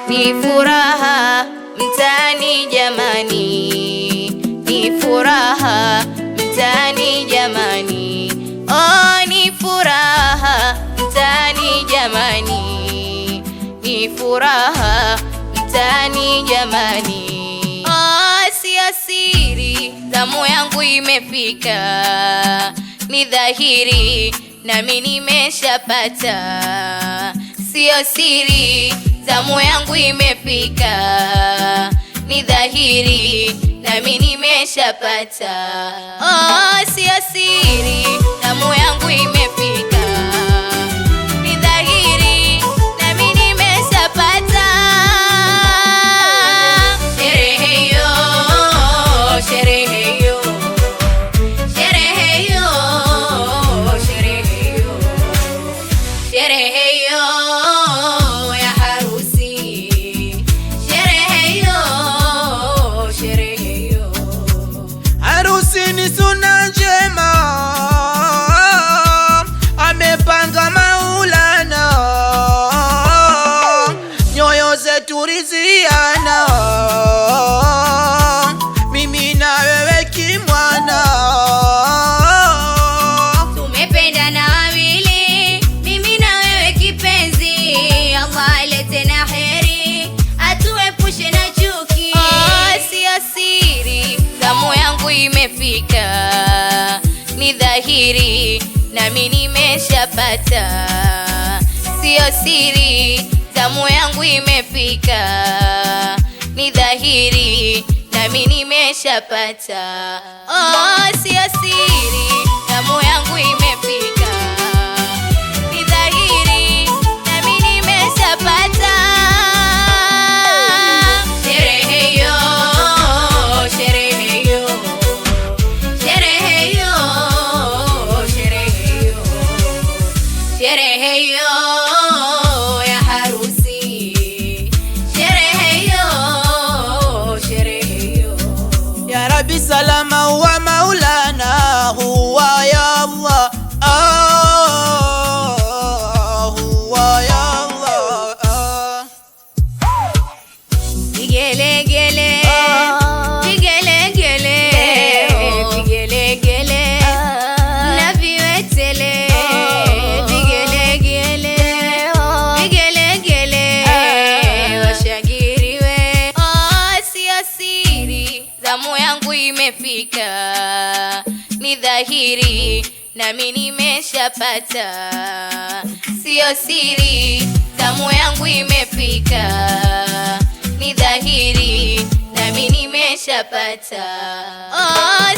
ni furaha mtaani jamani, ni furaha mtaani jamani, oh ni furaha mtaani jamani, ni furaha mtaani jamani. Oh, sio siri, zamu yangu imefika, ni dhahiri nami nimeshapata. Sio siri, zamu yangu imefika, ni dhahiri nami nimeshapata. Oh, sio siri, zamu yangu imefika, ni dhahiri nami nimeshapata. Sherehe yo, sherehe yo, sherehe yo, sherehe yo, sherehe yo ya harusi, sherehe yo, sherehe yo. Harusi ni suna njema, amepanga Maulana, nyoyo zetu riziana, mimi na wewe kimwana. Tumependana wawili, mimi na wewe kipenzi, Allah alete na heri, atuepushe na chuki. Oh, sio siri, zamu yangu imefika, ni dhahiri nami nimeshapata. Sio siri, zamu yangu imefika, ni dhahiri nami nimeshapata. Oh, sio siri, zamu yangu imefika, ni dhahiri nami nimeshapata. Sherehe yo, sherehe yo, sherehe yo, sherehe yo, sherehe yo ya harusi, sherehe yo, sherehe yo. Ya Rabbi salama wa Maulana, huwa ya Allah, huwa ya Allah. Vigelegele, vigelegele, vigelegele na viwetele, vigelegele, vigelegele washangiliwe. Oh, sio siri, zamu yangu imefika, ni dhahiri nami nimeshapata. Sio siri, zamu yangu imefika, ni dhahiri nami nimeshapata. Oh,